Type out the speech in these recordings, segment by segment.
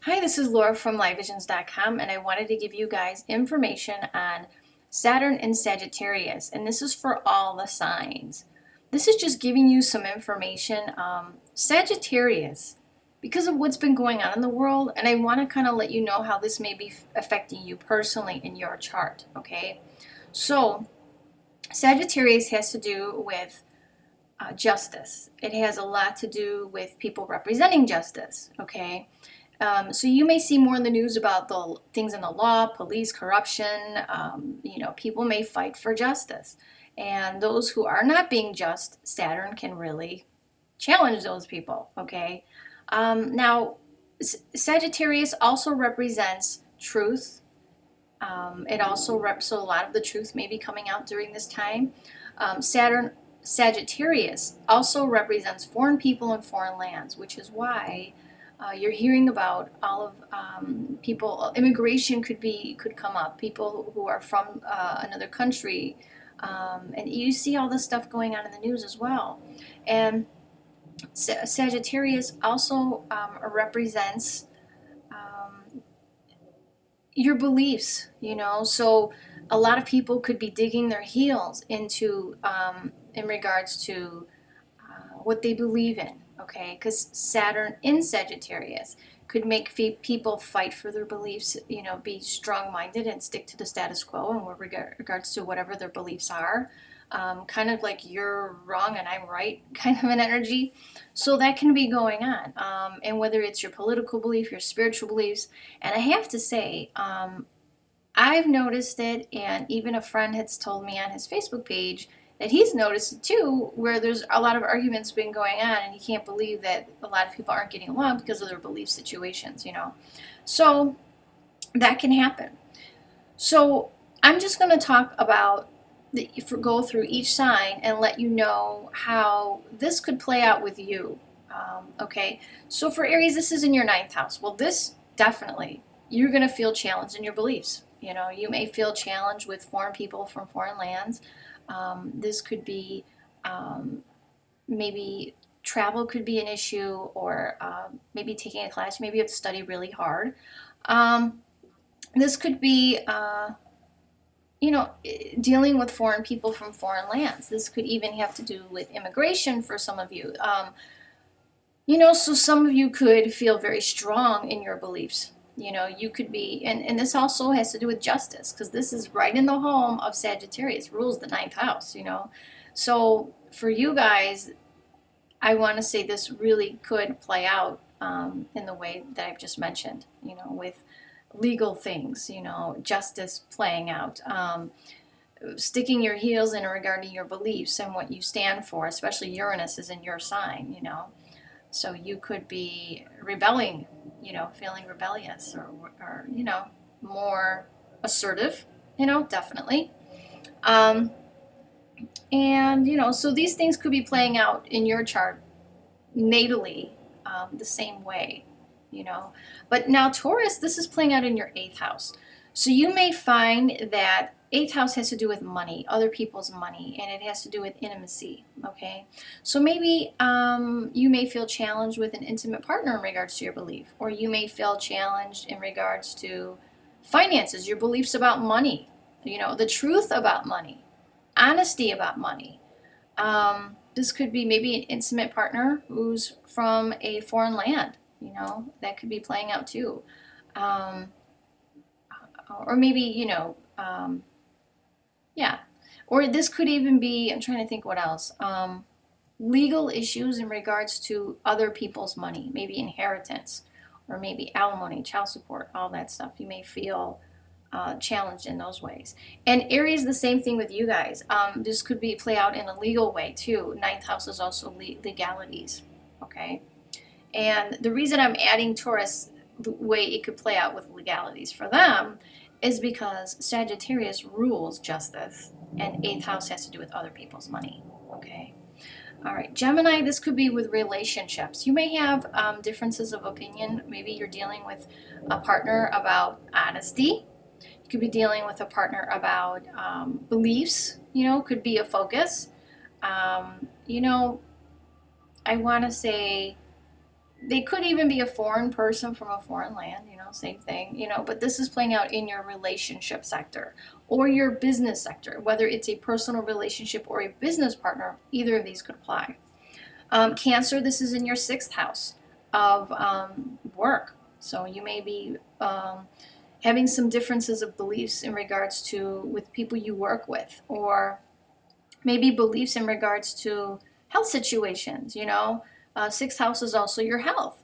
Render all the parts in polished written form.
Hi, this is Laura from LiveVisions.com, and I wanted to give you guys information on Saturn and Sagittarius, and this is for all the signs. This is just giving you some information. Sagittarius, because of what's been going on in the world, and I want to kind of let you know how this may be affecting you personally in your chart, okay? So, Sagittarius has to do with justice. It has a lot to do with people representing justice, okay? So you may see more in the news about the things in the law, police, corruption. People may fight for justice. And those who are not being just, Saturn can really challenge those people, okay? Now, Sagittarius also represents truth. It also so a lot of the truth may be coming out during this time. Sagittarius also represents foreign people and foreign lands, which is why you're hearing about all of people. Immigration could come up. People who are from another country, and you see all this stuff going on in the news as well. And Sagittarius also represents your beliefs. So a lot of people could be digging their heels into in regards to what they believe in. Okay, because Saturn in Sagittarius could make people fight for their beliefs, be strong-minded and stick to the status quo in regards to whatever their beliefs are. Kind of like you're wrong and I'm right kind of an energy. So that can be going on. And whether it's your political belief, your spiritual beliefs. And I have to say, I've noticed it, and even a friend has told me on his Facebook page that he's noticed it too, where there's a lot of arguments been going on, and he can't believe that a lot of people aren't getting along because of their belief situations, So that can happen. So I'm just going to talk about go through each sign and let you know how this could play out with you. Okay, so for Aries, this is in your 9th house. Well, this definitely, you're going to feel challenged in your beliefs. You may feel challenged with foreign people from foreign lands. This could be maybe travel could be an issue, or maybe taking a class. Maybe you have to study really hard. This could be, dealing with foreign people from foreign lands. This could even have to do with immigration for some of you. So some of you could feel very strong in your beliefs. You could be, and this also has to do with justice, because this is right in the home of Sagittarius, rules the 9th house, So for you guys, I want to say this really could play out in the way that I've just mentioned, with legal things, justice playing out, sticking your heels in regarding your beliefs and what you stand for, especially Uranus is in your sign, So you could be rebelling, feeling rebellious, or more assertive, definitely. And, so these things could be playing out in your chart natally the same way, But now Taurus, this is playing out in your 8th house. So you may find that 8th house has to do with money, other people's money, and it has to do with intimacy, okay? So maybe you may feel challenged with an intimate partner in regards to your belief, or you may feel challenged in regards to finances, your beliefs about money, the truth about money, honesty about money. This could be maybe an intimate partner who's from a foreign land, that could be playing out too. Or maybe, yeah. Or this could even be, I'm trying to think what else, legal issues in regards to other people's money, maybe inheritance, or maybe alimony, child support, all that stuff. You may feel challenged in those ways. And Aries, the same thing with you guys. This could be play out in a legal way too. 9th house is also legalities, okay? And the reason I'm adding Taurus, the way it could play out with legalities for them, is because Sagittarius rules justice, and 8th house has to do with other people's money, okay? All right, Gemini, this could be with relationships. You may have differences of opinion. Maybe you're dealing with a partner about honesty. You could be dealing with a partner about beliefs, could be a focus. I want to say they could even be a foreign person from a foreign land, same thing, but this is playing out in your relationship sector or your business sector, whether it's a personal relationship or a business partner, either of these could apply. Cancer, this is in your 6th house of work. So you may be having some differences of beliefs in regards to with people you work with, or maybe beliefs in regards to health situations, 6th house is also your health.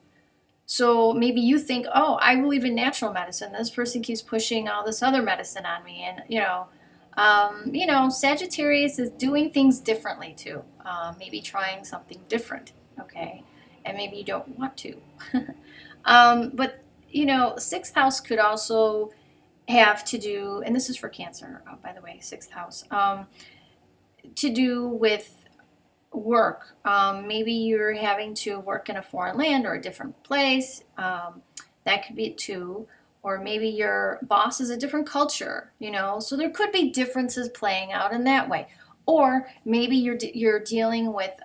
So maybe you think, oh, I believe in natural medicine. This person keeps pushing all this other medicine on me. And, Sagittarius is doing things differently too. Maybe trying something different, okay? And maybe you don't want to. But, 6th house could also have to do, and this is for Cancer, by the way, 6th house, to do with work. Maybe you're having to work in a foreign land or a different place. That could be it too. Or maybe your boss is a different culture, so there could be differences playing out in that way. Or maybe you're dealing with,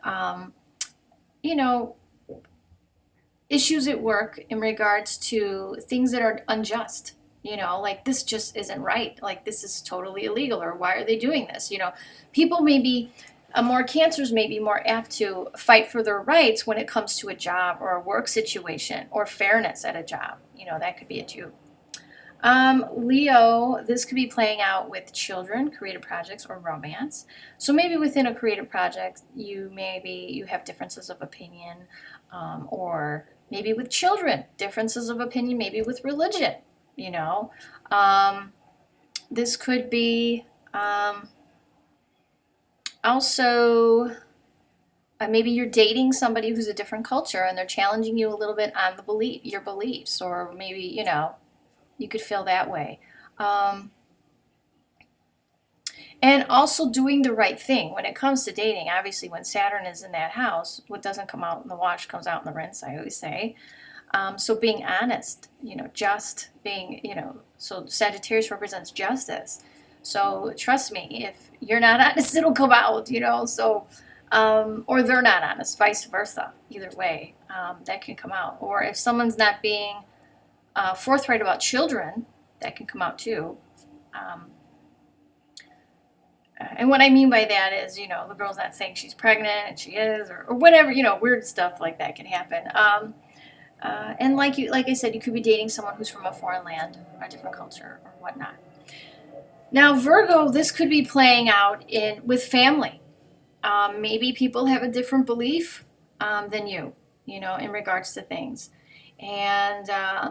issues at work in regards to things that are unjust. Like this just isn't right. Like this is totally illegal, or why are they doing this? People may be more Cancers may be more apt to fight for their rights when it comes to a job or a work situation or fairness at a job. That could be it too. Leo, this could be playing out with children, creative projects, or romance. So maybe within a creative project, you have differences of opinion, or maybe with children, differences of opinion, maybe with religion. This could be also maybe you're dating somebody who's a different culture and they're challenging you a little bit on your beliefs, or maybe you could feel that way. And also doing the right thing when it comes to dating. Obviously, when Saturn is in that house, what doesn't come out in the wash comes out in the rinse, I always say. So being honest, just being, so Sagittarius represents justice. So trust me, if you're not honest, it'll come out, so, or they're not honest, vice versa. Either way, that can come out. Or if someone's not being forthright about children, that can come out too. And what I mean by that is, the girl's not saying she's pregnant and she is, or whatever, weird stuff like that can happen. And like I said, you could be dating someone who's from a foreign land, a different culture, or whatnot. Now, Virgo, this could be playing out with family. Maybe people have a different belief than you, in regards to things. And, I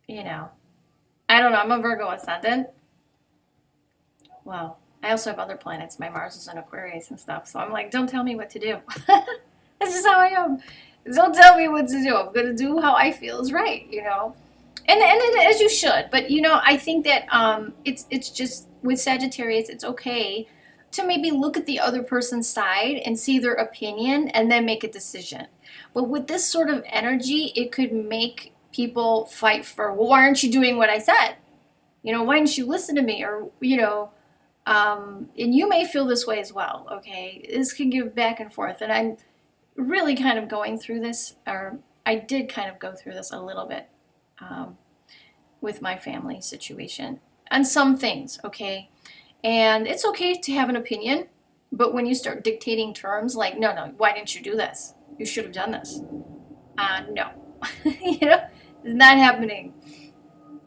don't know, I'm a Virgo ascendant. Well, I also have other planets. My Mars is in Aquarius and stuff. So I'm like, don't tell me what to do. That's just how I am. Don't tell me what to do. I'm going to do how I feel is right, And as you should. But, I think that it's just with Sagittarius, it's okay to maybe look at the other person's side and see their opinion and then make a decision. But with this sort of energy, it could make people fight for, well, why aren't you doing what I said? Why didn't you listen to me? Or, and you may feel this way as well, okay? This can give back and forth. And I'm really kind of going through this, or I did kind of go through this a little bit with my family situation on some things, okay? And it's okay to have an opinion, but when you start dictating terms like, no, why didn't you do this? You should have done this. No, it's not happening.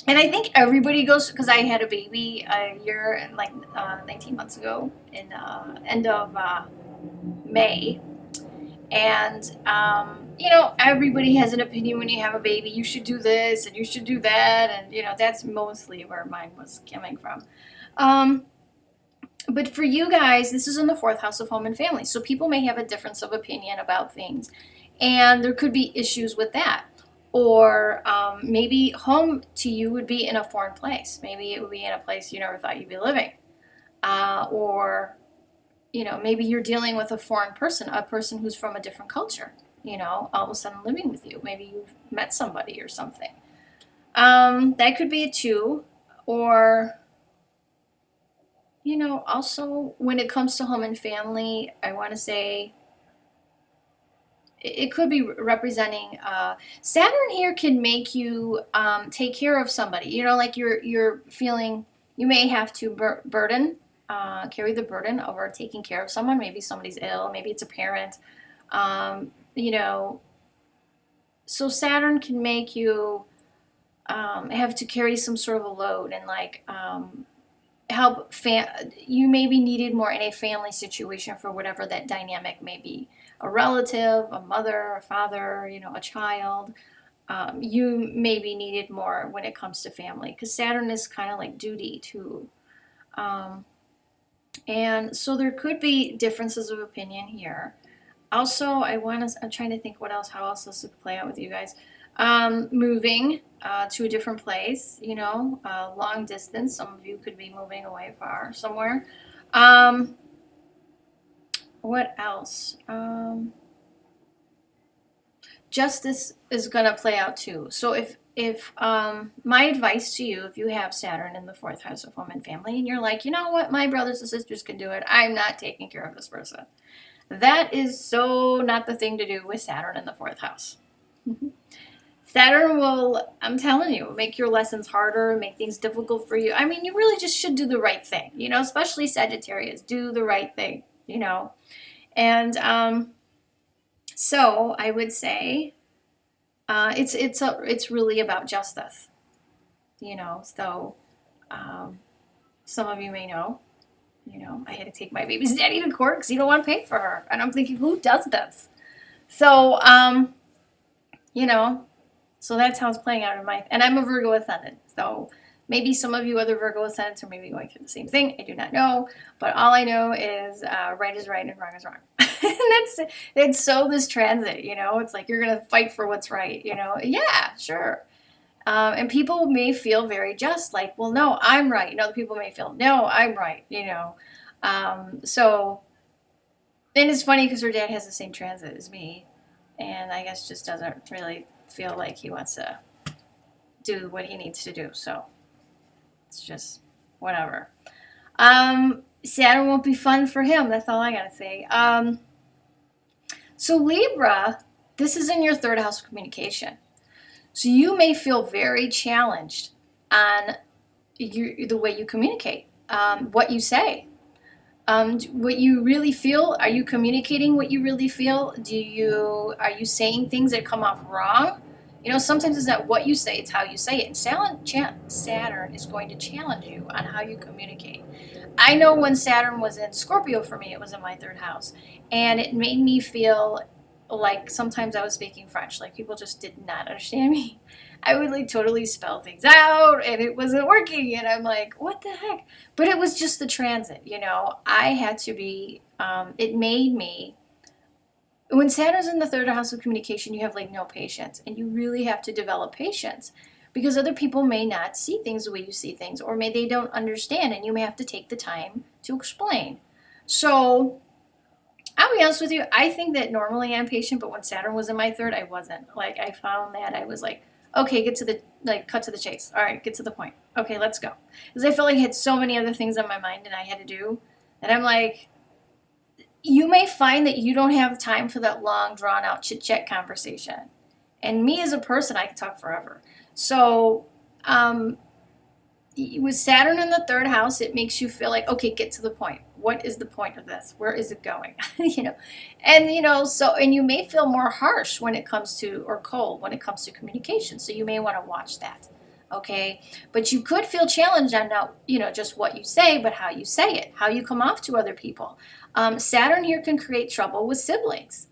And I think everybody goes, because I had a baby a year and 19 months ago in end of May. And, everybody has an opinion when you have a baby. You should do this and you should do that. And, that's mostly where mine was coming from. But for you guys, this is in the 4th house of home and family. So people may have a difference of opinion about things. And there could be issues with that. Or maybe home to you would be in a foreign place. Maybe it would be in a place you never thought you'd be living. Or, maybe you're dealing with a foreign person, a person who's from a different culture, all of a sudden living with you. Maybe you've met somebody or something. That could be it too. Or, also when it comes to home and family, I want to say it could be representing Saturn here can make you take care of somebody. You know, like you're feeling you may have to carry the burden over taking care of someone. Maybe somebody's ill. Maybe it's a parent. You know, so Saturn can make you have to carry some sort of a load and like help. You may be needed more in a family situation for whatever that dynamic may be. A relative, a mother, a father, you know, a child. You may be needed more when it comes to family because Saturn is kind of like duty too. And so there could be differences of opinion here. Also, I'm trying to think how else this would play out with you guys. Moving to a different place, you know, long distance. Some of you could be moving away far somewhere. What else? Justice is going to play out too. So if my advice to you, if you have Saturn in the 4th house of home and family, and you're like, you know what, my brothers and sisters can do it, I'm not taking care of this person. That is so not the thing to do with Saturn in the 4th house. Saturn will, I'm telling you, make your lessons harder, make things difficult for you. I mean, you really just should do the right thing, you know, especially Sagittarius. Do the right thing, you know. And so I would say it's really about justice, you know. So some of you may know, you know, I had to take my baby's daddy to court because he don't want to pay for her. And I'm thinking, who does this? So, you know, so that's how it's playing out in and I'm a Virgo ascendant. So maybe some of you other Virgo ascendants are maybe going through the same thing. I do not know. But all I know is right is right and wrong is wrong. And that's so this transit, you know, it's like you're going to fight for what's right, you know. Yeah, sure. And people may feel very just, like, well, no, I'm right. And other people may feel, no, I'm right, you know. So, and it's funny because her dad has the same transit as me. And I guess just doesn't really feel like he wants to do what he needs to do. So, it's just whatever. Saturn won't be fun for him. That's all I got to say. So, Libra, this is in your 3rd house of communication. So you may feel very challenged on the way you communicate, what you say, what you really feel. Are you communicating what you really feel? Are you saying things that come off wrong? You know, sometimes it's not what you say, it's how you say it. And Saturn is going to challenge you on how you communicate. I know when Saturn was in Scorpio for me, it was in my 3rd house. And it made me feel like sometimes I was speaking French, like people just did not understand me. I would like totally spell things out and it wasn't working. And I'm like, what the heck? But it was just the transit, you know. I had to be, it made me, when Saturn's in the 3rd house of communication, you have like no patience. And you really have to develop patience because other people may not see things the way you see things, or maybe they don't understand and you may have to take the time to explain. So I'll be honest with you, I think that normally I'm patient, but when Saturn was in my 3rd, I wasn't. Like, I found that I was like, okay, cut to the chase. All right, get to the point. Okay, let's go. Because I felt like I had so many other things on my mind and I had to do that I'm like, you may find that you don't have time for that long, drawn-out chit-chat conversation. And me as a person, I can talk forever. So, with Saturn in the 3rd house, it makes you feel like, okay, get to the point. What is the point of this? Where is it going? You know, and you know, and you may feel more harsh when it comes to, or cold when it comes to communication. So you may want to watch that. Okay, but you could feel challenged on not, you know, just what you say, but how you say it, how you come off to other people. Saturn here can create trouble with siblings.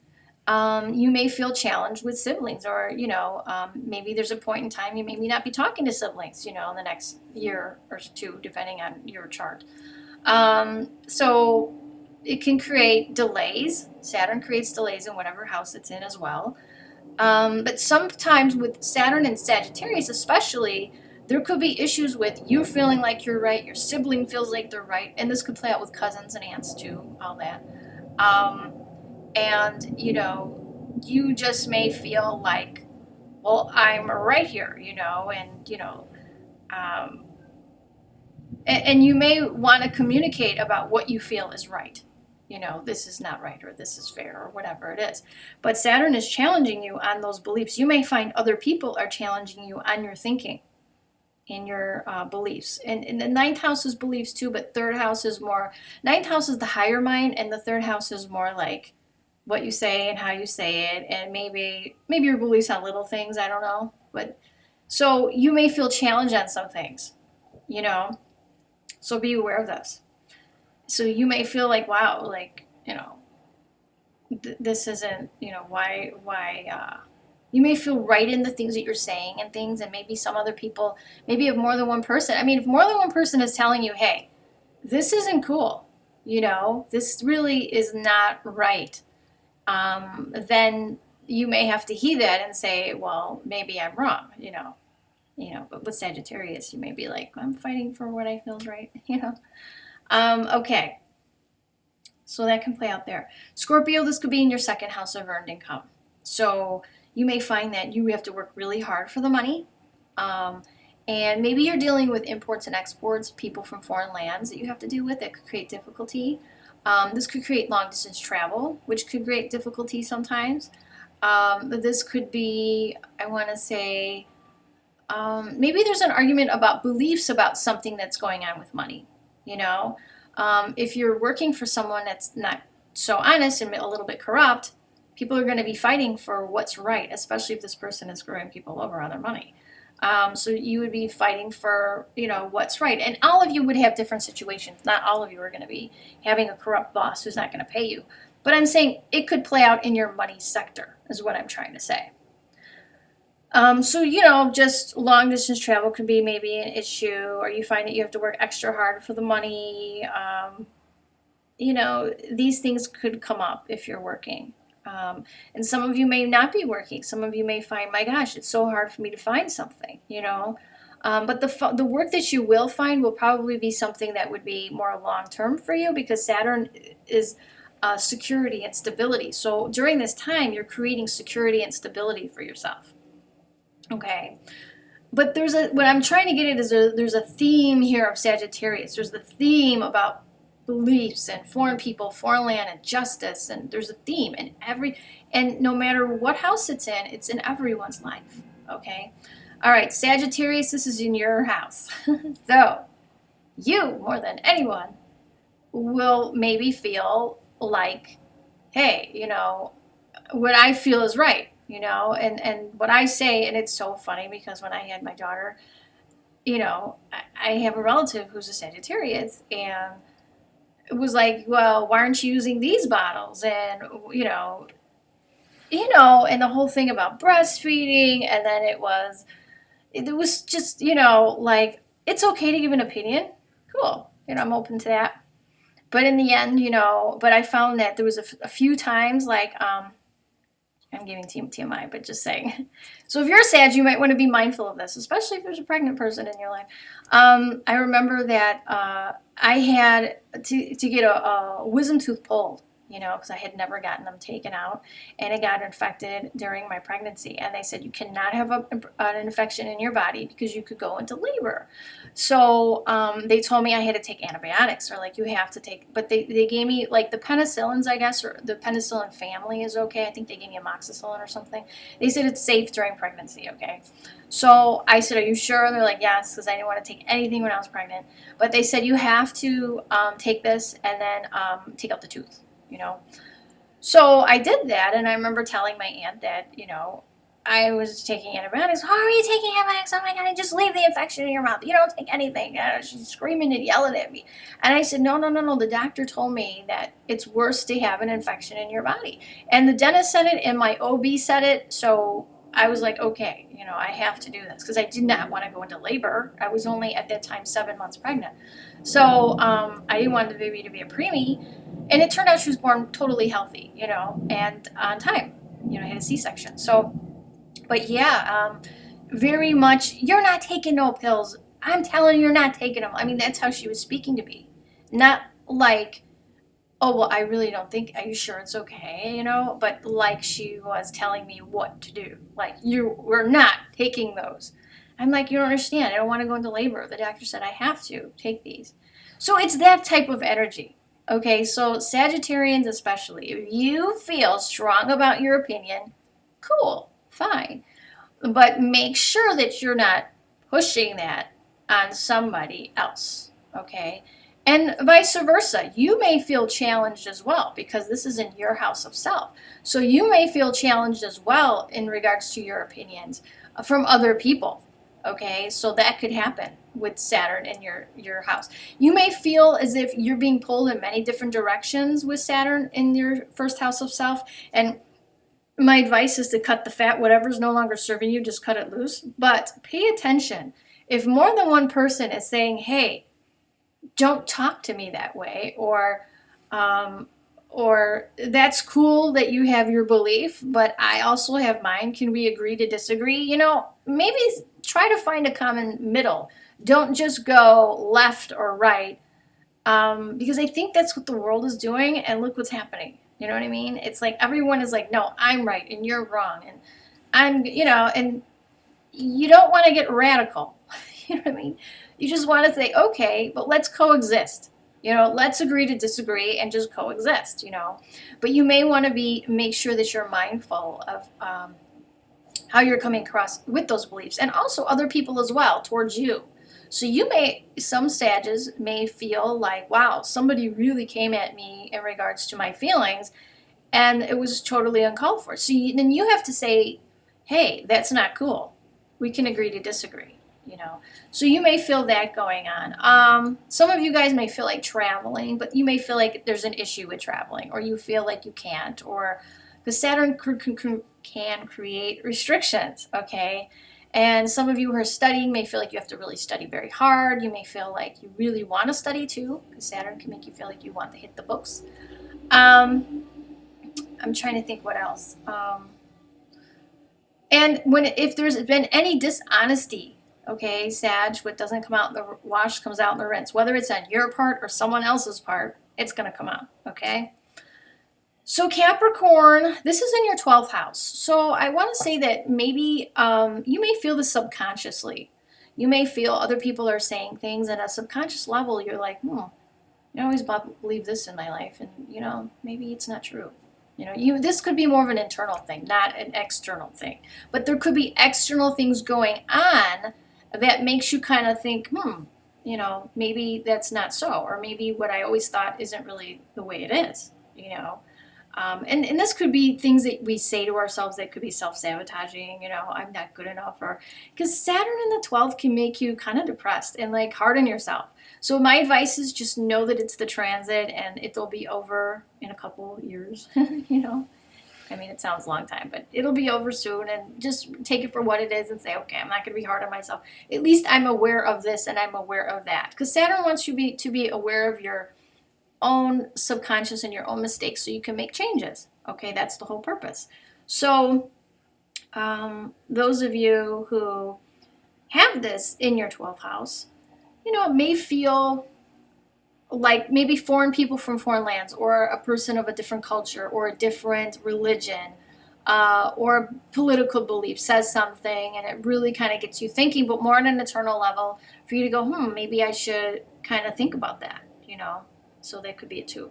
You may feel challenged with siblings, or, you know, maybe there's a point in time you maybe not be talking to siblings, you know, in the next year or 2, depending on your chart. So it can create delays. Saturn creates delays in whatever house it's in as well. But sometimes with Saturn and Sagittarius especially, there could be issues with you feeling like you're right, your sibling feels like they're right, and this could play out with cousins and aunts too, all that. And, you know, you just may feel like, well, I'm right here, you know, and, you know, and you may want to communicate about what you feel is right, you know, this is not right, or this is fair, or whatever it is. But Saturn is challenging you on those beliefs. You may find other people are challenging you on your thinking, in your beliefs. And the ninth house is beliefs too, but third house is more, ninth house is the higher mind, and the third house is more like what you say and how you say it, and maybe your beliefs on little things, I don't know. But so you may feel challenged on some things, you know, so be aware of this. So you may feel like, wow, like, you know, this isn't, you know, why you may feel right in the things that you're saying and things, and maybe some other people, maybe if more than one person, I mean, if more than one person is telling you, hey, this isn't cool, you know, this really is not right, then you may have to heed that and say, well, maybe I'm wrong, you know. But with Sagittarius, you may be like, I'm fighting for what I feel is right, you know. Okay. So that can play out there. Scorpio, this could be in your second house of earned income. So you may find that you have to work really hard for the money. And maybe you're dealing with imports and exports, people from foreign lands that you have to deal with. That could create difficulty. This could create long distance travel, which could create difficulty sometimes. This could be, I want to say, maybe there's an argument about beliefs about something that's going on with money, you know. If you're working for someone that's not so honest and a little bit corrupt, people are going to be fighting for what's right, especially if this person is screwing people over on their money. So you would be fighting for, you know, what's right. And all of you would have different situations. Not all of you are going to be having a corrupt boss who's not going to pay you. But I'm saying it could play out in your money sector, is what I'm trying to say. So, you know, just long distance travel could be maybe an issue, or you find that you have to work extra hard for the money. You know, these things could come up if you're working. And some of you may not be working. Some of you may find, my gosh, it's so hard for me to find something, you know. But the work that you will find will probably be something that would be more long-term for you, because Saturn is security and stability. So during this time, you're creating security and stability for yourself. Okay. But what I'm trying to get at is there's a theme here of Sagittarius. There's the theme about beliefs and foreign people, foreign land, and justice, and there's a theme in and no matter what house it's in everyone's life. Okay. All right, Sagittarius, this is in your house. So you, more than anyone, will maybe feel like, hey, you know, what I feel is right, you know, and what I say, and it's so funny because when I had my daughter, you know, I have a relative who's a Sagittarius, and it was like, well, why aren't you using these bottles? And, you know, and the whole thing about breastfeeding, and then it was just, you know, like, it's okay to give an opinion. Cool. You know, I'm open to that. But in the end, you know, but I found that there was a few times, like, I'm giving TMI, but just saying. So if you're Sag, you might want to be mindful of this, especially if there's a pregnant person in your life. I remember that I had to get a wisdom tooth pulled, you know, because I had never gotten them taken out, and it got infected during my pregnancy. And they said you cannot have an infection in your body because you could go into labor. So they told me I had to take antibiotics, or like you have to take, but they gave me like the penicillins, I guess, or the penicillin family is okay. I think they gave me amoxicillin or something. They said it's safe during pregnancy, okay? So I said, are you sure? And they're like, yes, because I didn't want to take anything when I was pregnant. But they said you have to take this and then take out the tooth, you know. So I did that, and I remember telling my aunt that, you know, I was taking antibiotics. How are you taking antibiotics? Oh my God, I just leave the infection in your mouth. You don't take anything. She's screaming and yelling at me. And I said, no. The doctor told me that it's worse to have an infection in your body. And the dentist said it, and my OB said it. So I was like, okay, you know, I have to do this, because I did not want to go into labor. I was only at that time 7 months pregnant. So I didn't want the baby to be a preemie. And it turned out she was born totally healthy, you know, and on time. You know, I had a C-section. So, but yeah, very much, you're not taking no pills. I'm telling you, you're not taking them. I mean, that's how she was speaking to me. Not like, oh, well, I really don't think, are you sure it's okay, you know? But like she was telling me what to do. Like, we're not taking those. I'm like, you don't understand. I don't want to go into labor. The doctor said I have to take these. So it's that type of energy. Okay, so Sagittarians especially, if you feel strong about your opinion, cool, fine. But make sure that you're not pushing that on somebody else, okay? And vice versa. You may feel challenged as well because this is in your house of self. So you may feel challenged as well in regards to your opinions from other people. Okay? So that could happen with Saturn in your house. You may feel as if you're being pulled in many different directions with Saturn in your first house of self, and my advice is to cut the fat. Whatever's no longer serving you, just cut it loose. But pay attention. If more than one person is saying, hey, don't talk to me that way, um, or that's cool that you have your belief, but I also have mine. Can we agree to disagree? Maybe try to find a common middle. Don't just go left or right, because I think that's what the world is doing, and look what's happening. You know what I mean? It's like everyone is like, no, I'm right and you're wrong, and and you don't want to get radical. You know what I mean? You just want to say, okay, but let's coexist. Let's agree to disagree and just coexist. But you may want to make sure that you're mindful of how you're coming across with those beliefs, and also other people as well towards you. So some Sages may feel like, wow, somebody really came at me in regards to my feelings, and it was totally uncalled for. So then you have to say, hey, that's not cool. We can agree to disagree. So you may feel that going on. Some of you guys may feel like traveling, but you may feel like there's an issue with traveling, or you feel like you can't, or because Saturn can create restrictions, okay? And some of you who are studying may feel like you have to really study very hard. You may feel like you really want to study too, because Saturn can make you feel like you want to hit the books. I'm trying to think what else. And if there's been any dishonesty, okay, Sag, what doesn't come out in the wash comes out in the rinse. Whether it's on your part or someone else's part, it's going to come out, okay? So Capricorn, this is in your 12th house. So I want to say that maybe you may feel this subconsciously. You may feel other people are saying things at a subconscious level. You're like, I always believe this in my life, and maybe it's not true. This could be more of an internal thing, not an external thing. But there could be external things going on that makes you kind of think, maybe that's not so, or maybe what I always thought isn't really the way it is. And this could be things that we say to ourselves that could be self-sabotaging, I'm not good enough, or because Saturn in the 12th can make you kind of depressed and like hard on yourself. So my advice is just know that it's the transit and it'll be over in a couple years. I mean, it sounds a long time, but it'll be over soon, and just take it for what it is and say, okay, I'm not going to be hard on myself. At least I'm aware of this and I'm aware of that, because Saturn wants you to be aware of your own subconscious and your own mistakes so you can make changes. Okay, that's the whole purpose. So those of you who have this in your 12th house, it may feel like maybe foreign people from foreign lands, or a person of a different culture or a different religion, or political belief says something, and it really kind of gets you thinking, but more on an internal level for you to go, maybe I should kind of think about that, So that could be it too.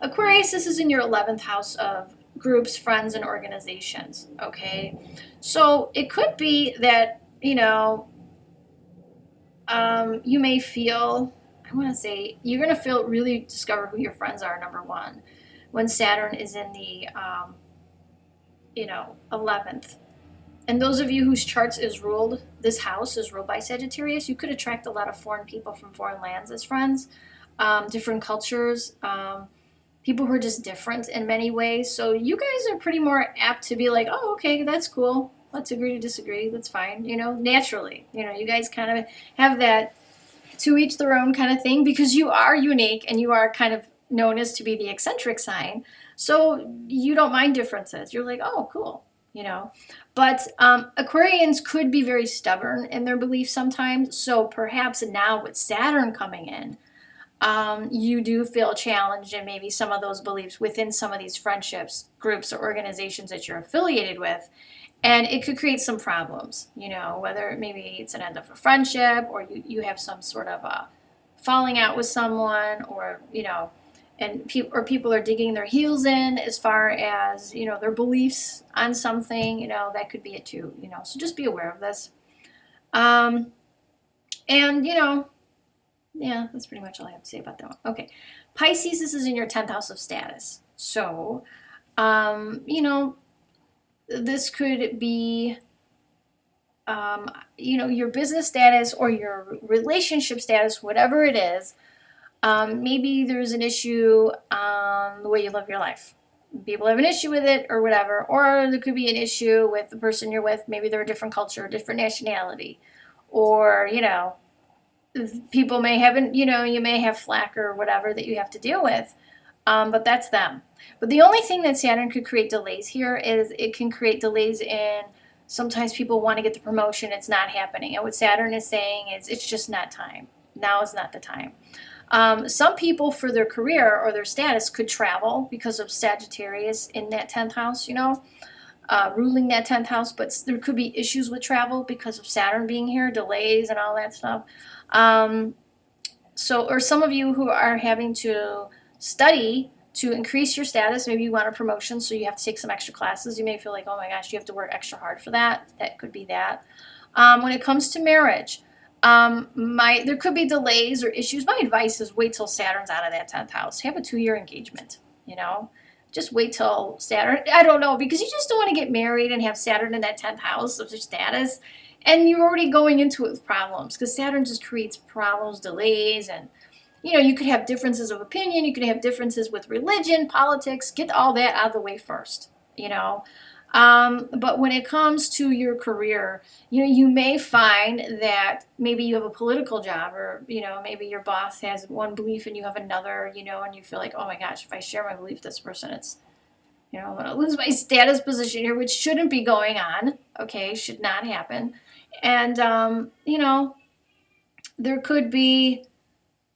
Aquarius, this is in your 11th house of groups, friends, and organizations, okay? So it could be that, you may feel, I want to say, you're going to really discover who your friends are, number one, when Saturn is in the, 11th. And those of you whose this house is ruled by Sagittarius, you could attract a lot of foreign people from foreign lands as friends. Different cultures, people who are just different in many ways. So you guys are pretty more apt to be like, oh, okay, that's cool. Let's agree to disagree. That's fine. Naturally, you guys kind of have that to each their own kind of thing, because you are unique and you are kind of known as to be the eccentric sign. So you don't mind differences. You're like, oh, cool. But Aquarians could be very stubborn in their beliefs sometimes. So perhaps now with Saturn coming in, you do feel challenged in maybe some of those beliefs within some of these friendships, groups, or organizations that you're affiliated with. And it could create some problems, whether maybe it's an end of a friendship, or you have some sort of a falling out with someone, or, and people are digging their heels in as far as, you know, their beliefs on something, you know, that could be it too, you know, so just be aware of this. And, you know, yeah, that's pretty much all I have to say about that one. Okay. Pisces, this is in your 10th house of status. So, you know, this could be, you know, your business status or your relationship status, whatever it is. Maybe there's an issue on the way you live your life. People have an issue with it or whatever. Or there could be an issue with the person you're with. Maybe they're a different culture, a different nationality. Or, you know, people may have, you know, you may have flack or whatever that you have to deal with. But that's them. But the only thing that Saturn could create delays here is it can create delays in sometimes people want to get the promotion, it's not happening. And what Saturn is saying is it's just not time. Now is not the time. Some people for their career or their status could travel because of Sagittarius in that 10th house, you know, ruling that 10th house. But there could be issues with travel because of Saturn being here, delays and all that stuff. Or some of you who are having to study to increase your status, maybe you want a promotion, so you have to take some extra classes. You may feel like, oh my gosh, you have to work extra hard for that. That could be that. When it comes to marriage, there could be delays or issues. My advice is wait till Saturn's out of that 10th house. Have a 2-year engagement, you know. Just wait till Saturn, I don't know, because you just don't want to get married and have Saturn in that 10th house of your status. And you're already going into it with problems because Saturn just creates problems, delays, and, you know, you could have differences of opinion. You could have differences with religion, politics. Get all that out of the way first, you know. But when it comes to your career, you know, you may find that maybe you have a political job or, you know, maybe your boss has one belief and you have another, you know, and you feel like, oh my gosh, if I share my belief with this person, it's, you know, I'm going to lose my status position here, which shouldn't be going on. Okay, should not happen. And, you know, there could be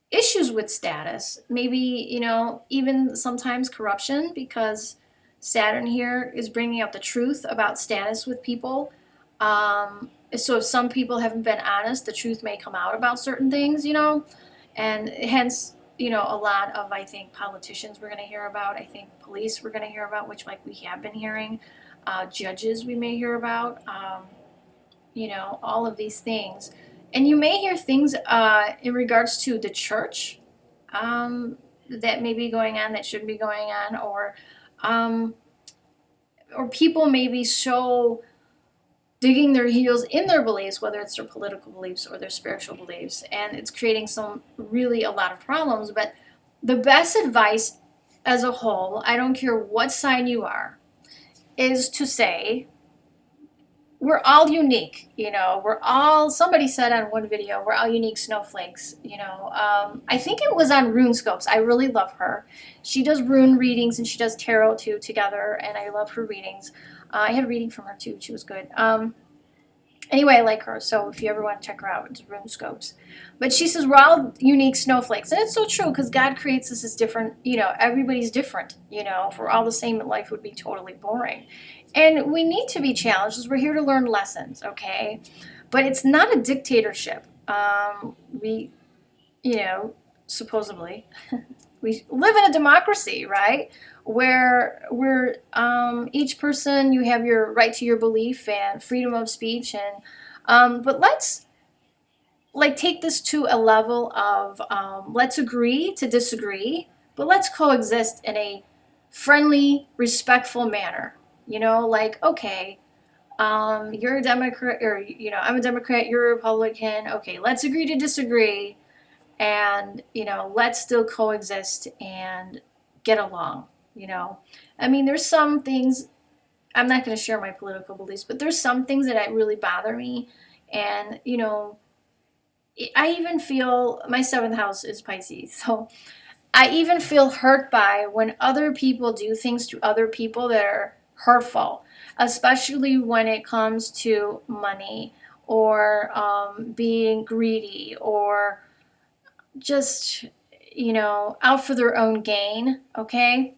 issues with status. Maybe, you know, even sometimes corruption because Saturn here is bringing out the truth about status with people. So if some people haven't been honest, the truth may come out about certain things, you know, and hence, you know, a lot of, I think, politicians we're going to hear about. I think police we're going to hear about, which like we have been hearing. Judges we may hear about. You know, all of these things. And you may hear things in regards to the church that may be going on that shouldn't be going on, or people may be so digging their heels in their beliefs, whether it's their political beliefs or their spiritual beliefs, and it's creating a lot of problems. But the best advice as a whole, I don't care what sign you are, is to say, we're all unique, you know, somebody said on one video, we're all unique snowflakes, you know. I think it was on RuneScopes. I really love her. She does rune readings and she does tarot too together, and I love her readings. I had a reading from her too. She was good. Anyway, I like her, so if you ever want to check her out, it's RuneScopes. But she says we're all unique snowflakes, and it's so true because God creates us as different, you know, everybody's different, you know. If we're all the same, life would be totally boring. And we need to be challenged because we're here to learn lessons, okay? But it's not a dictatorship. You know, supposedly, we live in a democracy, right? Where each person, you have your right to your belief and freedom of speech. But let's take this to a level of let's agree to disagree, but let's coexist in a friendly, respectful manner. You know, like, okay, you're a Democrat, or, you know, I'm a Democrat, you're a Republican. Okay, let's agree to disagree, and, you know, let's still coexist and get along, you know. I mean, there's some things, I'm not going to share my political beliefs, but there's some things that really bother me, and, you know, I even feel, my 7th house is Pisces, so I even feel hurt by when other people do things to other people that are hurtful, especially when it comes to money or being greedy or just, you know, out for their own gain, okay?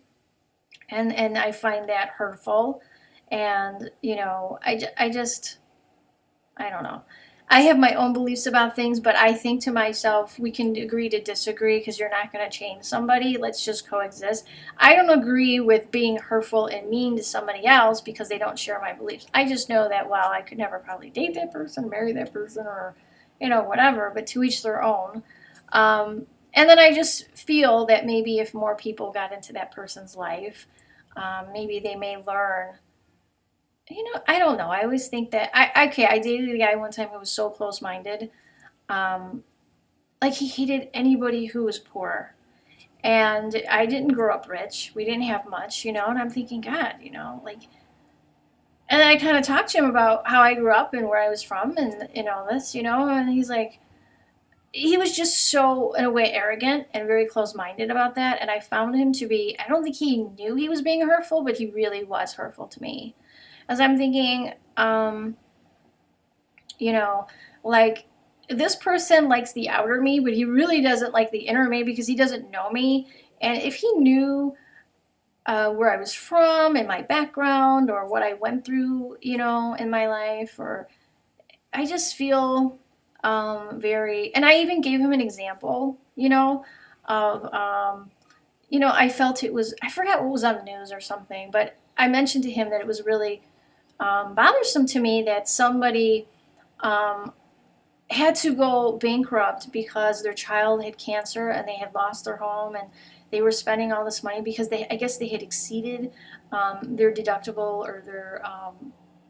And I find that hurtful. And, you know, I don't know. I have my own beliefs about things, but I think to myself, we can agree to disagree because you're not going to change somebody. Let's just coexist. I don't agree with being hurtful and mean to somebody else because they don't share my beliefs. I just know that, well, I could never probably date that person, marry that person, or, whatever, but to each their own. And then I just feel that maybe if more people got into that person's life, maybe they may learn. I don't know. I always think that I dated a guy one time who was so close-minded. Um, like he hated anybody who was poor. And I didn't grow up rich. We didn't have much, and I'm thinking, God, like, and then I kind of talked to him about how I grew up and where I was from and all this, and he's like, he was just so, in a way, arrogant and very close-minded about that. And I found him to be, I don't think he knew he was being hurtful, but he really was hurtful to me. As I'm thinking, like, this person likes the outer me, but he really doesn't like the inner me because he doesn't know me. And if he knew where I was from and my background or what I went through, in my life, or I just feel very, and I even gave him an example, of, I felt it was, I forgot what was on the news or something, but I mentioned to him that it was really bothersome to me that somebody um, had to go bankrupt because their child had cancer and they had lost their home and they were spending all this money because I guess they had exceeded their deductible or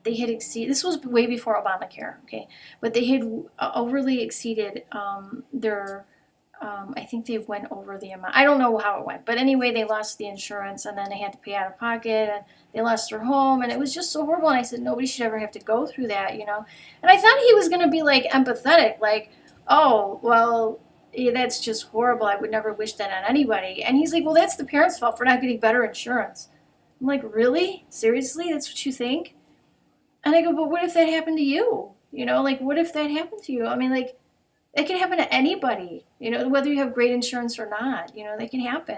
they had exceeded, this was way before Obamacare, okay, but they had overly exceeded their, I think they went over the amount. I don't know how it went, but anyway, they lost the insurance and then they had to pay out of pocket and they lost their home and it was just so horrible. And I said, nobody should ever have to go through that, And I thought he was going to be like empathetic, like, oh, well, yeah, that's just horrible. I would never wish that on anybody. And he's like, well, that's the parents' fault for not getting better insurance. I'm like, really? Seriously? That's what you think? And I go, but what if that happened to you? Like, what if that happened to you? I mean, like, it can happen to anybody, whether you have great insurance or not, that can happen.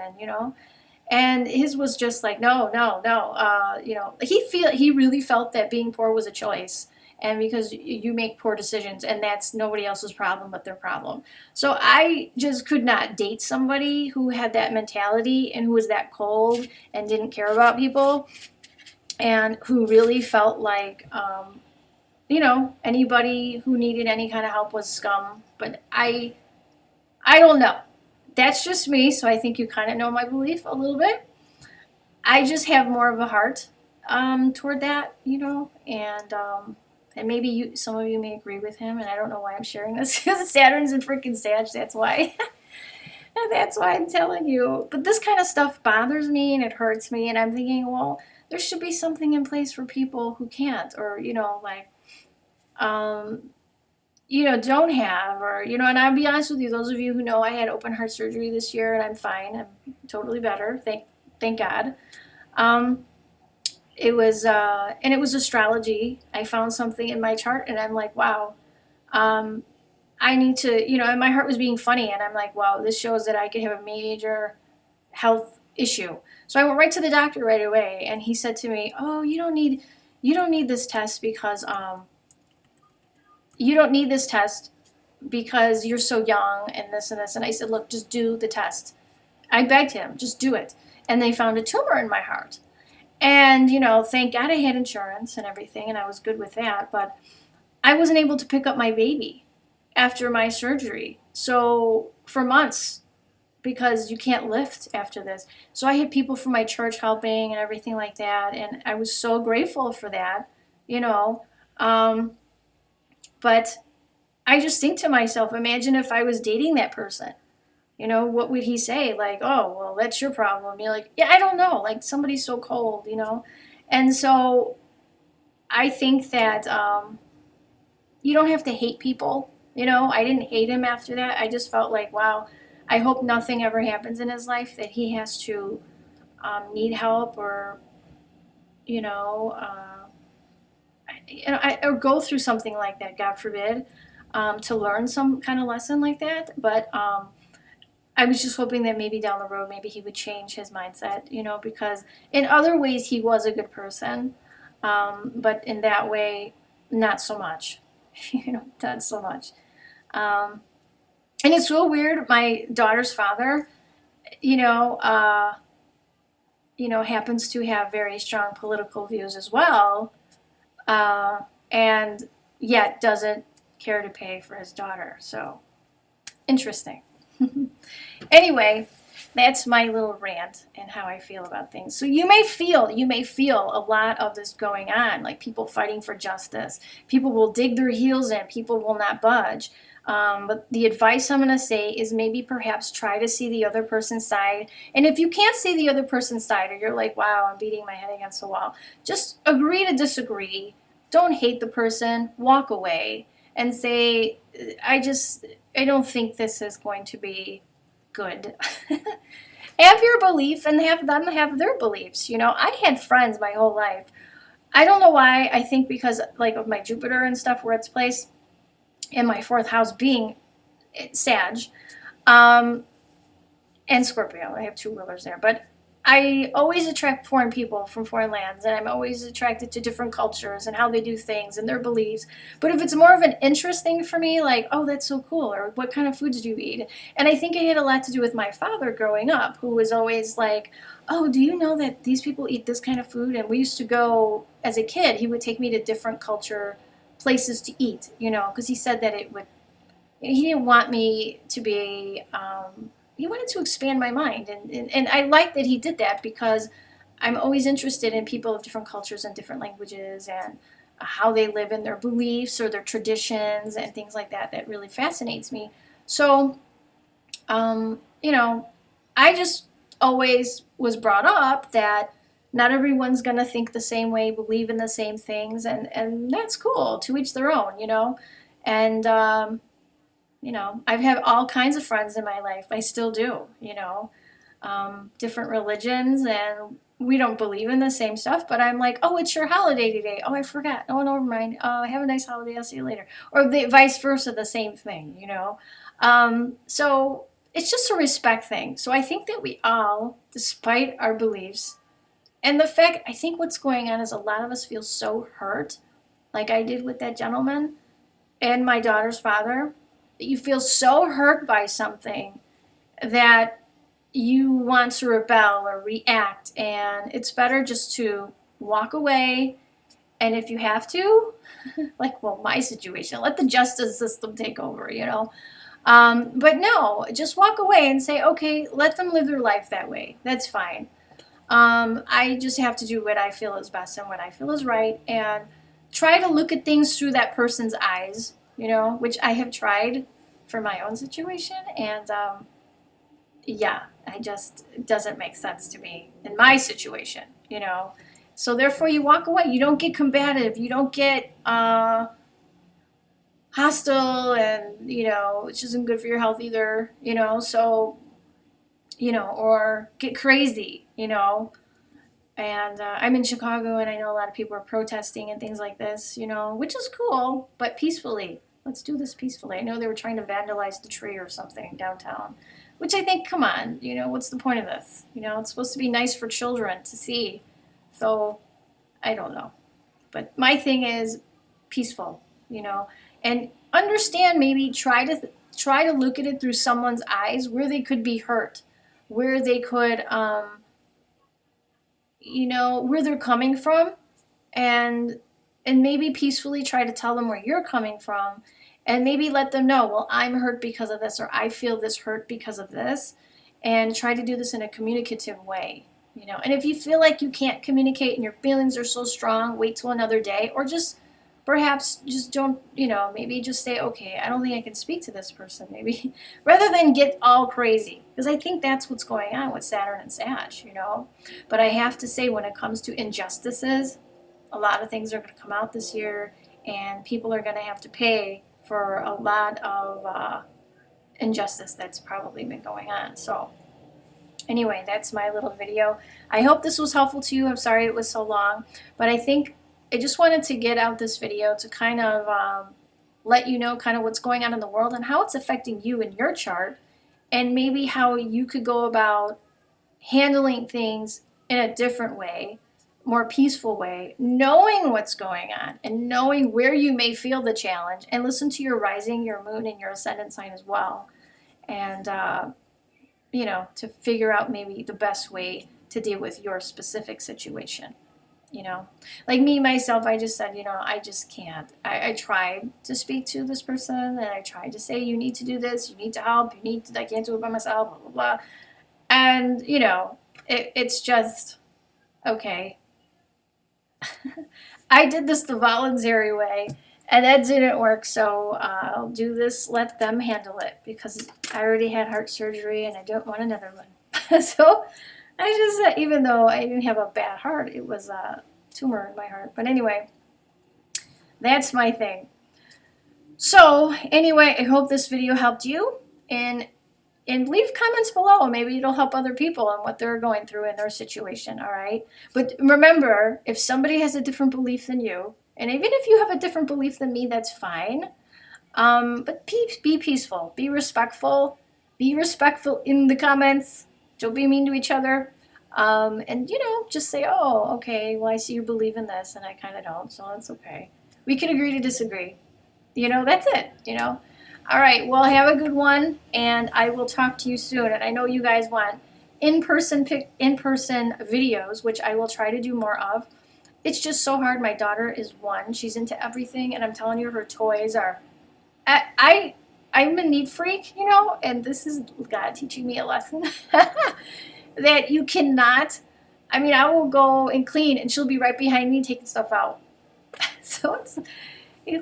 And his was just like, no, no, no. He really felt that being poor was a choice. And because you make poor decisions and that's nobody else's problem but their problem. So I just could not date somebody who had that mentality and who was that cold and didn't care about people and who really felt like, anybody who needed any kind of help was scum. But I don't know. That's just me, so I think you kind of know my belief a little bit. I just have more of a heart toward that, and maybe some of you may agree with him, and I don't know why I'm sharing this because Saturn's in freaking Sag. That's why. And that's why I'm telling you. But this kind of stuff bothers me and it hurts me, and I'm thinking, well, there should be something in place for people who can't, or like, don't have, or, and I'll be honest with you, those of you who know I had open heart surgery this year and I'm fine. I'm totally better. Thank God. And it was astrology. I found something in my chart and I'm like, wow, I need to, and my heart was being funny and I'm like, wow, this shows that I could have a major health issue. So I went right to the doctor right away and he said to me, oh, you don't need this test because, you don't need this test because you're so young and this and this. And I said, look, just do the test. I begged him, just do it. And they found a tumor in my heart. And, thank God I had insurance and everything and I was good with that. But I wasn't able to pick up my baby after my surgery. So for months, because you can't lift after this. So I had people from my church helping and everything like that. And I was so grateful for that, But I just think to myself, imagine if I was dating that person. What would he say? Like, oh, well, that's your problem. You're like, yeah, I don't know. Like, somebody's so cold, And so I think that you don't have to hate people. I didn't hate him after that. I just felt like, wow, I hope nothing ever happens in his life that he has to need help or, or go through something like that, God forbid, to learn some kind of lesson like that. But I was just hoping that maybe down the road, maybe he would change his mindset, because in other ways he was a good person, but in that way, not so much. Done so much. Um, and it's real weird. My daughter's father, you know, uh, happens to have very strong political views as well, uh, and yet doesn't care to pay for his daughter. So interesting. Anyway, that's my little rant and how I feel about things. So you may feel a lot of this going on, like people fighting for justice. People will dig their heels in. People will not budge. But the advice I'm going to say is maybe perhaps try to see the other person's side. And if you can't see the other person's side, or you're like, wow, I'm beating my head against the wall, just agree to disagree. Don't hate the person. Walk away and say, I don't think this is going to be good. Have your belief and have them have their beliefs. I had friends my whole life. I don't know why. I think because like of my Jupiter and stuff where it's placed, and my fourth house being Sag, and Scorpio. I have two rulers there, but I always attract foreign people from foreign lands, and I'm always attracted to different cultures and how they do things and their beliefs. But if it's more of an interest thing for me, like, oh, that's so cool, or what kind of foods do you eat? And I think it had a lot to do with my father growing up, who was always like, oh, do you know that these people eat this kind of food? And we used to go, as a kid, he would take me to different culture places to eat, because he said that he didn't want me to be, he wanted to expand my mind. And I like that he did that because I'm always interested in people of different cultures and different languages and how they live in their beliefs or their traditions and things like that. That really fascinates me. So, I just always was brought up that not everyone's going to think the same way, believe in the same things, and that's cool, to each their own, And, I've had all kinds of friends in my life. I still do, different religions, and we don't believe in the same stuff, but I'm like, oh, it's your holiday today. Oh, I forgot. Oh, never mind. Have a nice holiday. I'll see you later. Or the vice versa, the same thing, So it's just a respect thing. So I think that we all, despite our beliefs, and the fact, I think what's going on is a lot of us feel so hurt, like I did with that gentleman and my daughter's father, that you feel so hurt by something that you want to rebel or react, and it's better just to walk away. And if you have to, like, well, my situation, let the justice system take over, But no, just walk away and say, okay, let them live their life that way. That's fine. I just have to do what I feel is best and what I feel is right, and try to look at things through that person's eyes, which I have tried for my own situation, and yeah, it doesn't make sense to me in my situation, So therefore, you walk away. You don't get combative. You don't get hostile, and which isn't good for your health either, So or get crazy, And I'm in Chicago, and I know a lot of people are protesting and things like this, which is cool, but peacefully. Let's do this peacefully. I know they were trying to vandalize the tree or something downtown, which I think, come on, what's the point of this? It's supposed to be nice for children to see. So I don't know. But my thing is peaceful, and understand, maybe try to look at it through someone's eyes where they could be hurt, where they could, where they're coming from, and maybe peacefully try to tell them where you're coming from, and maybe let them know, well, I'm hurt because of this, or I feel this hurt because of this, and try to do this in a communicative way, And if you feel like you can't communicate and your feelings are so strong, wait till another day, or just perhaps just don't, maybe just say, okay, I don't think I can speak to this person, maybe, rather than get all crazy, because I think that's what's going on with Saturn and Sag, But I have to say, when it comes to injustices, a lot of things are going to come out this year, and people are going to have to pay for a lot of injustice that's probably been going on. So anyway, that's my little video. I hope this was helpful to you. I'm sorry it was so long, but I think I just wanted to get out this video to kind of let you know kind of what's going on in the world and how it's affecting you in your chart, and maybe how you could go about handling things in a different way more peaceful way, knowing what's going on and knowing where you may feel the challenge, and listen to your rising, your moon, and your ascendant sign as well. And, you know, to figure out maybe the best way to deal with your specific situation. You know, like me, myself, I just said, you know, I just can't. I tried to speak to this person and I tried to say, you need to do this, you need to help, you need to, I can't do it by myself, blah, blah, blah. And, you know, it's just, okay. I did this the voluntary way, and that didn't work, so I'll do this, let them handle it, because I already had heart surgery and I don't want another one. So I just, even though I didn't have a bad heart, it was a tumor in my heart. But anyway, that's my thing. So anyway, I hope this video helped you, and leave comments below. Maybe it'll help other people on what they're going through in their situation, all right? But remember, if somebody has a different belief than you, and even if you have a different belief than me, that's fine. But be peaceful, be respectful in the comments. Don't be mean to each other. And, you know, just say, oh, okay, well, I see you believe in this, and I kind of don't, so that's okay. We can agree to disagree. You know, that's it, you know? All right, well, have a good one, and I will talk to you soon. And I know you guys want in-person videos, which I will try to do more of. It's just so hard. My daughter is 1. She's into everything, and I'm telling you, her toys are... I'm a neat freak, you know, and this is God teaching me a lesson. That you cannot... I mean, I will go and clean, and she'll be right behind me taking stuff out. So it's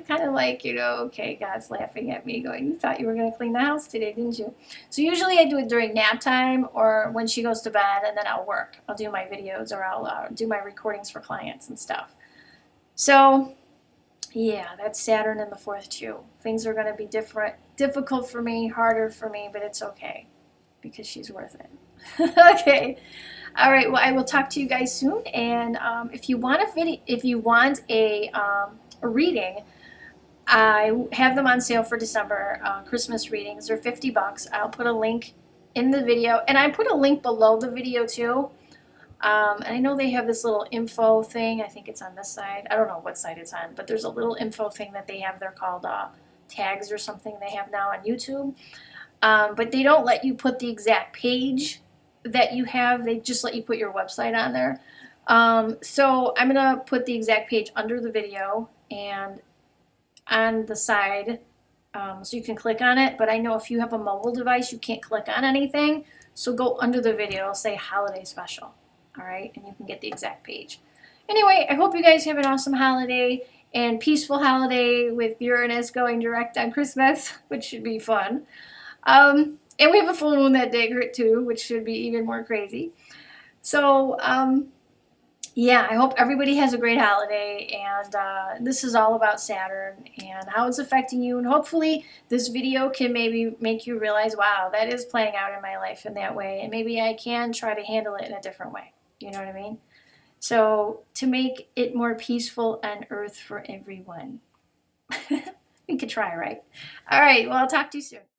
kind of like, you know, okay, God's laughing at me going, you thought you were going to clean the house today, didn't you? So usually I do it during nap time or when she goes to bed, and then I'll work. I'll do my videos, or I'll do my recordings for clients and stuff. So, yeah, that's Saturn in the 4th too. Things are going to be difficult for me, harder for me, but it's okay because she's worth it. Okay. All right, well, I will talk to you guys soon. And if you want a reading, I have them on sale for December, Christmas readings. They're $50. I'll put a link in the video, and I put a link below the video too. And I know they have this little info thing. I think it's on this side. I don't know what side it's on, but there's a little info thing that they have. They're called tags or something they have now on YouTube. But they don't let you put the exact page that you have. They just let you put your website on there. So I'm going to put the exact page under the video and on the side, so you can click on it. But I know if you have a mobile device, you can't click on anything. So go under the video. It'll say holiday special. All right, and you can get the exact page. Anyway, I hope you guys have an awesome holiday and peaceful holiday with Uranus going direct on Christmas, which should be fun. And we have a full moon that day too, which should be even more crazy. So, yeah, I hope everybody has a great holiday, and this is all about Saturn and how it's affecting you, and hopefully this video can maybe make you realize, wow, that is playing out in my life in that way, and maybe I can try to handle it in a different way. You know what I mean? So to make it more peaceful on Earth for everyone. We could try, right? All right, well, I'll talk to you soon.